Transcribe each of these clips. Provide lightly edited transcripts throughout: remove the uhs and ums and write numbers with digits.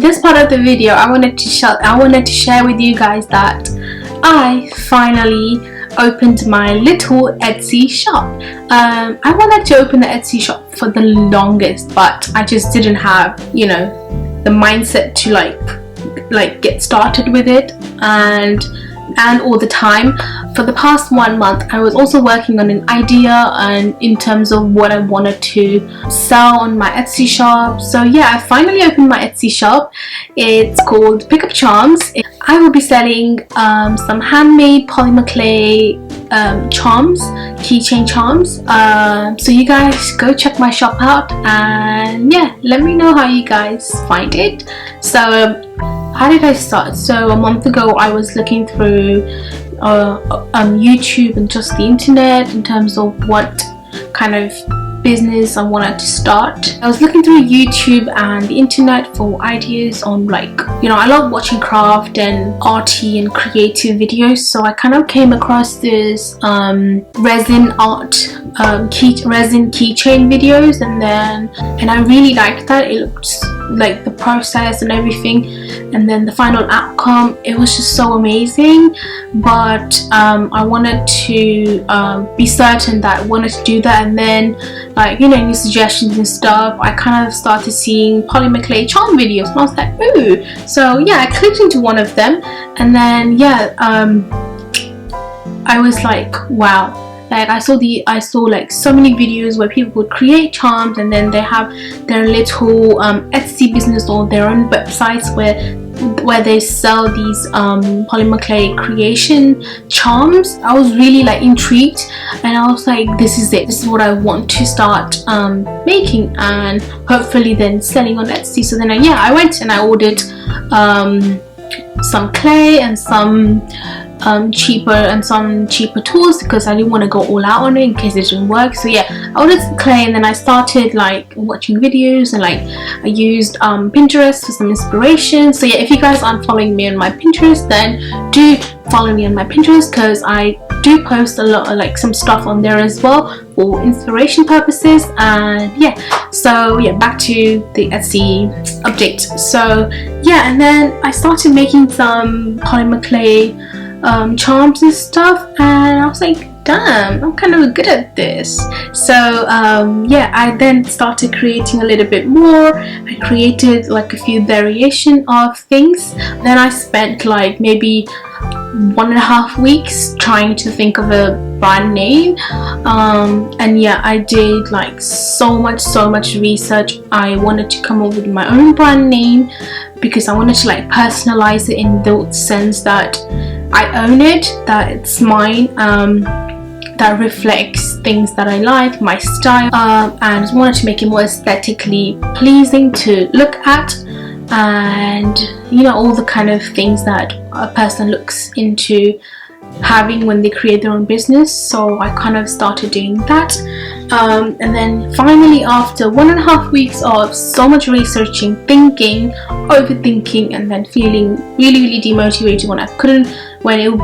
this part of the video, I wanted to share with you guys that I finally opened my little Etsy shop. I wanted to open the Etsy shop for the longest, but I just didn't have, the mindset to like get started with it and all the time. For the past 1 month, I was also working on an idea and in terms of what I wanted to sell on my Etsy shop. So yeah, I finally opened my Etsy shop. It's called Pickup Charms. I will be selling some handmade polymer clay charms, keychain charms. So you guys go check my shop out, and yeah, let me know how you guys find it. So how did I start? So a month ago, I was looking through YouTube and just the internet in terms of what kind of business I wanted to start. I was looking through YouTube and the internet for ideas on I love watching craft and arty and creative videos, so I kind of came across this resin keychain videos, and I really liked that. It looks like the process and everything, and then the final outcome, it was just so amazing. But I wanted to be certain that I wanted to do that, and then any suggestions and stuff, I kind of started seeing polymer clay charm videos, and I was like, ooh. So yeah, I clicked into one of them, and then yeah, I was like, wow. I saw so many videos where people would create charms, and then they have their little Etsy business or their own websites where they sell these polymer clay creation charms. I was really intrigued, and I was like, this is it. This is what I want to start making, and hopefully then selling on Etsy. So then I went and I ordered some clay and some cheaper tools, because I didn't want to go all out on it in case it didn't work. So yeah, I ordered some clay, and then I started watching videos, and I used Pinterest for some inspiration. So yeah, if you guys aren't following me on my Pinterest, then do follow me on my Pinterest, because I do post a lot of some stuff on there as well for inspiration purposes. And yeah, so yeah, back to the Etsy update. So yeah, and then I started making some polymer clay charms and stuff, and I was like, damn, I'm kind of good at this. So yeah, I then started creating a little bit more. I created a few variation of things. Then I spent maybe 1.5 weeks trying to think of a brand name, and yeah, I did so much research. I wanted to come up with my own brand name, because I wanted to personalize it in the sense that I own it, that it's mine, that reflects things that I like, my style, and I just wanted to make it more aesthetically pleasing to look at, and all the kind of things that a person looks into having when they create their own business. So I kind of started doing that, and then finally, after 1.5 weeks of so much researching, thinking, overthinking, and then feeling really demotivated when it would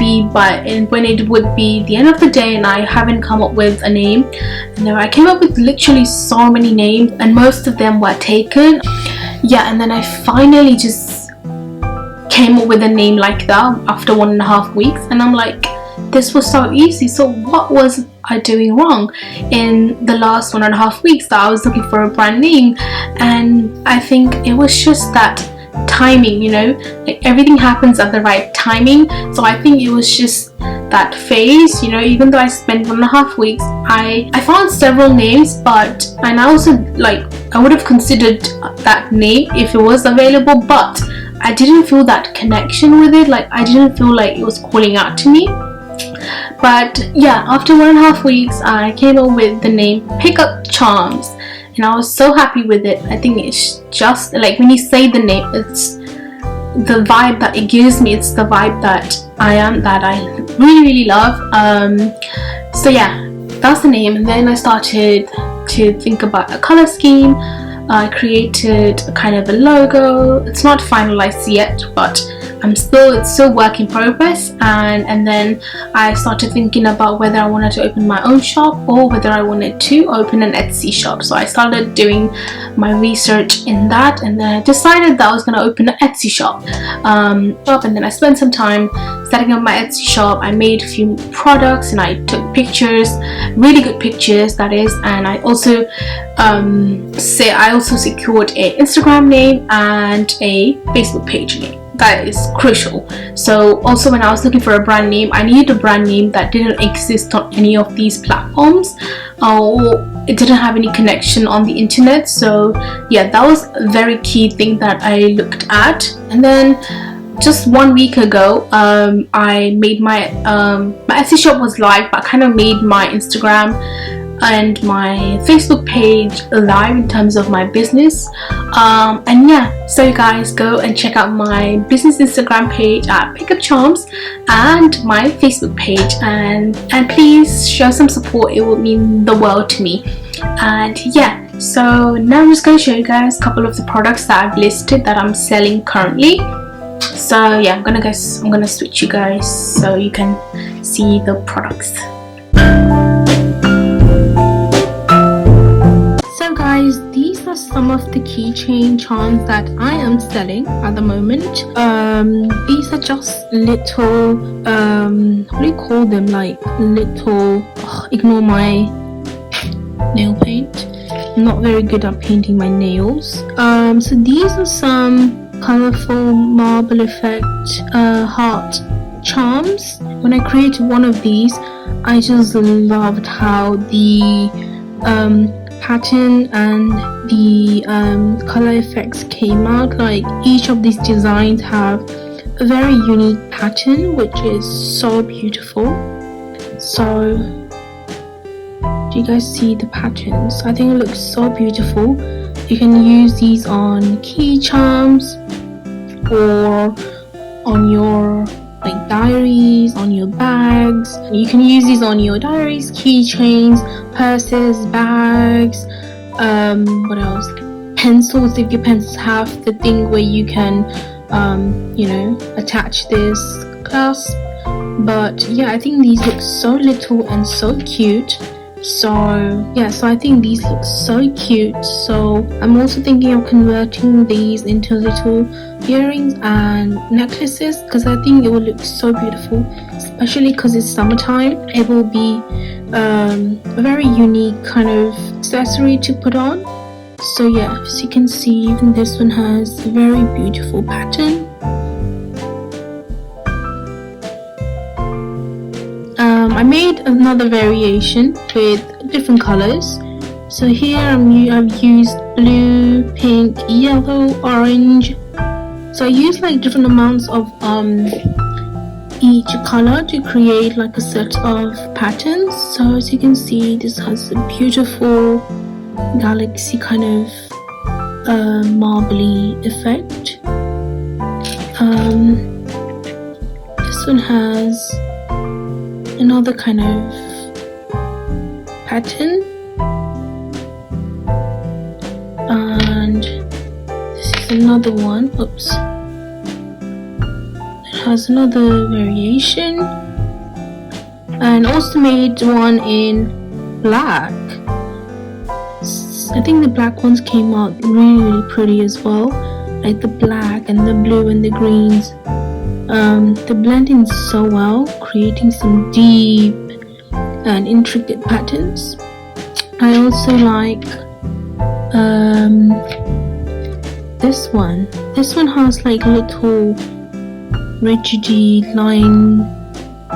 be the end of the day and I haven't come up with a name. And then I came up with literally so many names, and most of them were taken. Yeah, and then I finally just came up with a name like that after 1.5 weeks, and I'm like, this was so easy. So what was I doing wrong in the last 1.5 weeks that I was looking for a brand name? And I think it was just that timing, everything happens at the right timing. So I think it was just that phase, even though I spent 1.5 weeks, I found several names, and I also I would have considered that name if it was available, but I didn't feel that connection with it. I didn't feel like it was calling out to me. But yeah, after 1.5 weeks, I came up with the name Pickup Charms, and I was so happy with it. I think it's just when you say the name, it's the vibe that it gives me. It's the vibe that I really love. So yeah, that's the name. And then I started to think about a color scheme. I created a kind of a logo. It's not finalized yet, but it's still work in progress. And then I started thinking about whether I wanted to open my own shop or whether I wanted to open an Etsy shop. So I started doing my research in that, and then I decided that I was going to open an Etsy shop. And then I spent some time setting up my Etsy shop. I made a few products and I took pictures, really good pictures that is, and I also secured an Instagram name and a Facebook page name. That is crucial. So also, when I was looking for a brand name, I needed a brand name that didn't exist on any of these platforms, or it didn't have any connection on the internet. So yeah, that was a very key thing that I looked at. And then just 1 week ago, I made my Etsy shop was live, but I kind of made my Instagram and my Facebook page live in terms of my business. And yeah, so you guys go and check out my business Instagram page at Pickup Charms and my Facebook page, and please show some support. It will mean the world to me. And yeah, so now I'm just going to show you guys a couple of the products that I've listed that I'm selling currently. So yeah, I'm gonna switch you guys so you can see the products. So guys, these are some of the keychain charms that I am selling at the moment. These are just little what do you call them, like little ignore my nail paint. I'm not very good at painting my nails. So these are some colorful marble effect heart charms. When I created one of these, I just loved how the pattern and the color effects came out. Like, each of these designs have a very unique pattern, which is so beautiful. So do you guys see the patterns? I think it looks so beautiful. You can use these on key charms or on your like diaries, on your bags. You can use these on your diaries, keychains, purses, bags, what else? Pencils, if your pencils have the thing where you can attach this clasp. But yeah, I think these look so little and so cute. So yeah, so I think these look so cute. So I'm also thinking of converting these into little earrings and necklaces, because I think it will look so beautiful, especially because it's summertime. It will be a very unique kind of accessory to put on. So yeah, as you can see, even this one has a very beautiful pattern. I made another variation with different colors. So here I've used blue, pink, yellow, orange. So I used like different amounts of each color to create like a set of patterns. So as you can see, this has a beautiful galaxy kind of marbly effect. This one has another kind of pattern, and this is another one. Oops, it has another variation, and also made one in black. I think the black ones came out really pretty as well, like the black and the blue and the greens. They're blending so well, creating some deep and intricate patterns. I also like this one. This one has like little rigidy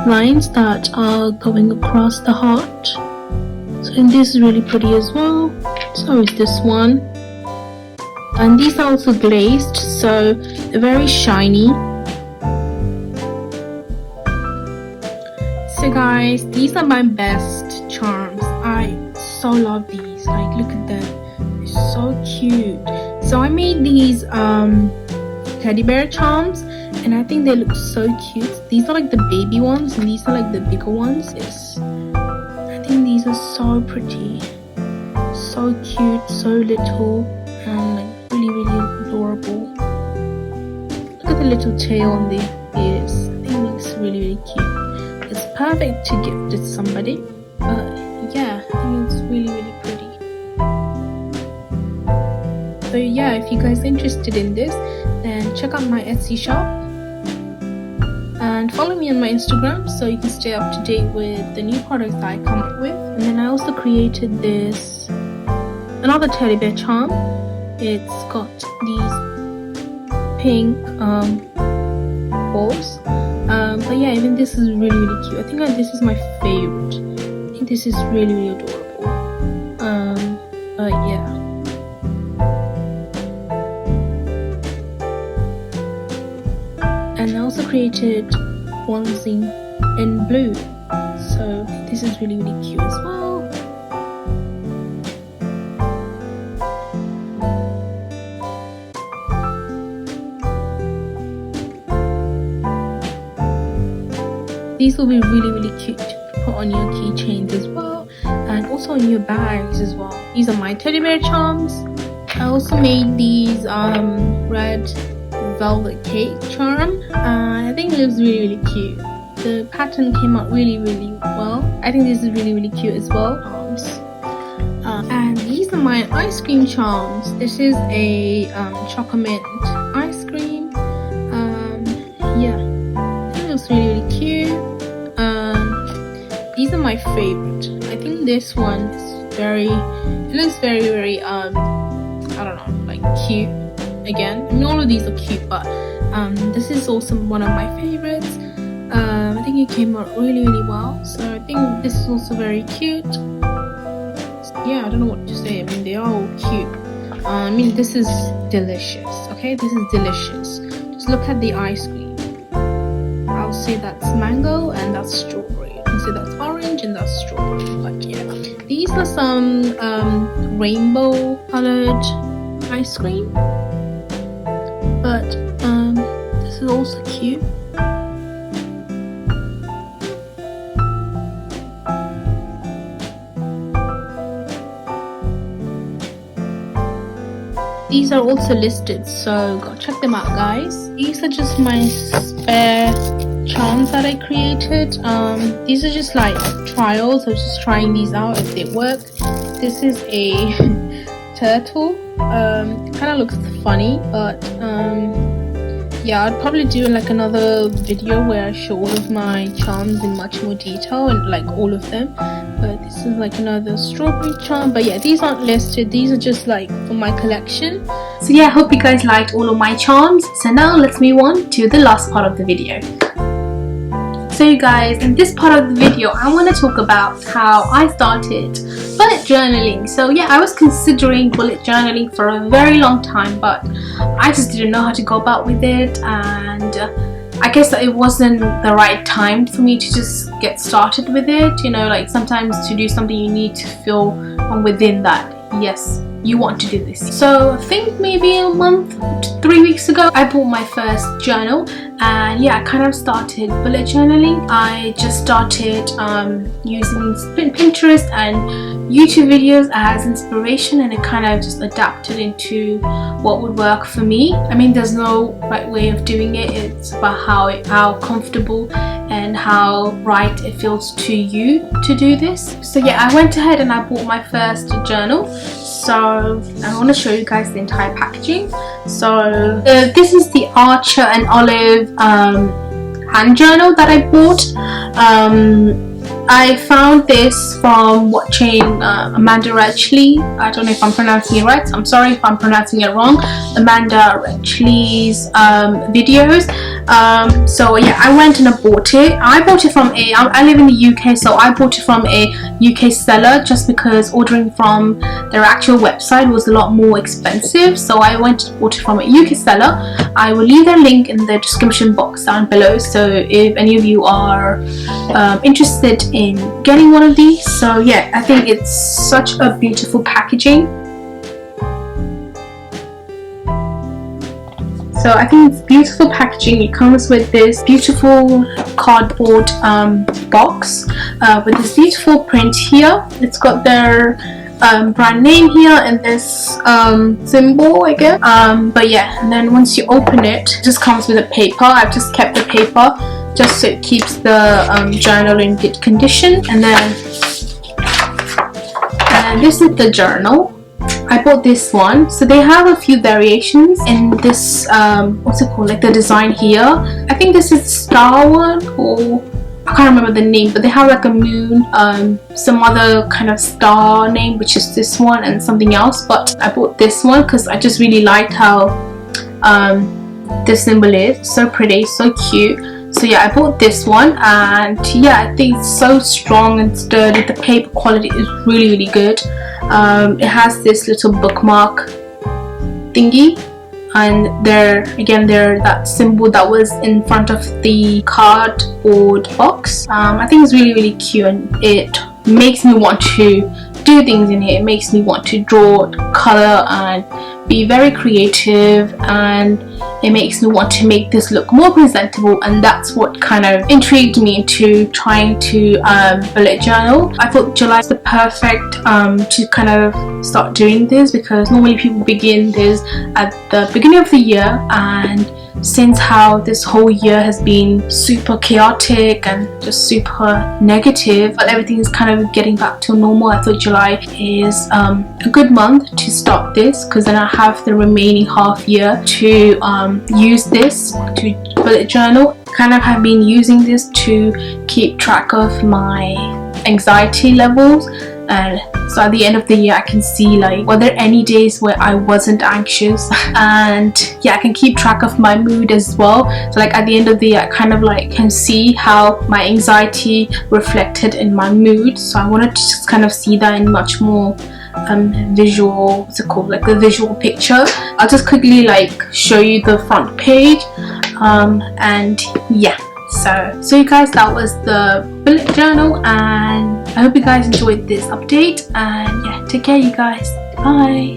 lines that are going across the heart. So this is really pretty as well. So is this one. And these are also glazed, so they're very shiny. So guys, these are my best charms. I so love these. Like, look at them, they're so cute. So I made these teddy bear charms, and I think they look so cute. These are like the baby ones, and these are like the bigger ones. I think these are so pretty, so cute, so little, and like really adorable. Look at the little tail on the ears. I think it looks really, really cute. It's perfect to gift to somebody. But yeah, I think it's really, really pretty. So yeah, if you guys are interested in this, then check out my Etsy shop and follow me on my Instagram so you can stay up to date with the new products that I come up with. And then I also created another teddy bear charm. It's got these pink balls. But yeah, even this is really, really cute. I think this is my favorite. I think this is really, really adorable. But yeah. And I also created onesie in blue, so this is really, really cute as well. These will be really, really cute to put on your keychains as well, and also on your bags as well. These are my teddy bear charms. I also made these red velvet cake charm. I think it looks really, really cute. The pattern came out really, really well. I think this is really, really cute as well. And these are my ice cream charms. This is a chocolate ice cream. Yeah, it looks really, really cute. These are my favorite. I think this one is it looks very, very I don't know, like cute. Again, I mean, all of these are cute, but this is also one of my favorites. I think it came out really, really well, so I think this is also very cute. Yeah, I don't know what to say. I mean, they are all cute. I mean, this is delicious. Okay, this is delicious. Just look at the ice cream. I'll say that's mango and that's strawberry. You can say that's orange and that's strawberry. But yeah, these are some rainbow colored ice cream. But this is also cute. These are also listed, so go check them out, guys. These are just my spare charms that I created. These are just like trials. I was just trying these out if they work. This is a turtle. It kind of looks funny, but yeah, I'd probably do like another video where I show all of my charms in much more detail and like all of them. But this is like another strawberry charm. But yeah, these aren't listed. These are just like for my collection. So yeah, I hope you guys liked all of my charms. So now let's move on to the last part of the video. So you guys, in this part of the video, I want to talk about how I started bullet journaling. So yeah, I was considering bullet journaling for a very long time, but I just didn't know how to go about with it, and I guess that it wasn't the right time for me to just get started with it. You know, like sometimes to do something you need to feel from within that, yes, you want to do this. So I think maybe a month, 3 weeks ago, I bought my first journal, and yeah, I kind of started bullet journaling. I just started using Pinterest and YouTube videos as inspiration, and it kind of just adapted into what would work for me. I mean, there's no right way of doing it. It's about how comfortable and how right it feels to you to do this. So yeah, I went ahead and I bought my first journal. So I want to show you guys the entire packaging. So this is the Archer and Olive hand journal that I bought. I found this from watching Amanda Rechley. I don't know if I'm pronouncing it right, so I'm sorry if I'm pronouncing it wrong. Amanda Rechley's videos. So yeah, I went and I bought it. I bought it from I live in the UK, so I bought it from a UK seller just because ordering from their actual website was a lot more expensive. So I went and bought it from a UK seller. I will leave their link in the description box down below, so if any of you are interested in getting one of these. So yeah, I think it's such a beautiful packaging. So I think it's beautiful packaging. It comes with this beautiful cardboard box with this beautiful print here. It's got their brand name here and this symbol, I guess. But yeah, and then once you open it, it just comes with a paper. I've just kept the paper just so it keeps the journal in good condition. And then this is the journal. I bought this one. So they have a few variations in this what's it called, like the design here. I think this is the star one, or I can't remember the name, but they have like a moon, some other kind of star name, which is this one, and something else. But I bought this one because I just really liked how this symbol is. So pretty, so cute. So yeah, I bought this one, and yeah, I think it's so strong and sturdy. The paper quality is really, really good. It has this little bookmark thingy, and there that symbol that was in front of the cardboard box. I think it's really, really cute, and it makes me want to do things in here. It makes me want to draw, color, and be very creative, and it makes me want to make this look more presentable, and that's what kind of intrigued me into trying to bullet journal. I thought July is the perfect to kind of start doing this, because normally people begin this at the beginning of the year, and since how this whole year has been super chaotic and just super negative, but everything is kind of getting back to normal, I thought July is a good month to start this, because then I have the remaining half year to use this to bullet journal. Kind of have been using this to keep track of my anxiety levels, and so at the end of the year I can see like were there any days where I wasn't anxious, and yeah, I can keep track of my mood as well. So like at the end of the year I kind of like can see how my anxiety reflected in my mood. So I wanted to just kind of see that in much more visual, what's it called, like the visual picture. I'll just quickly like show you the front page, and yeah, so you guys, that was the bullet journal, and I hope you guys enjoyed this update, and yeah, take care you guys, bye.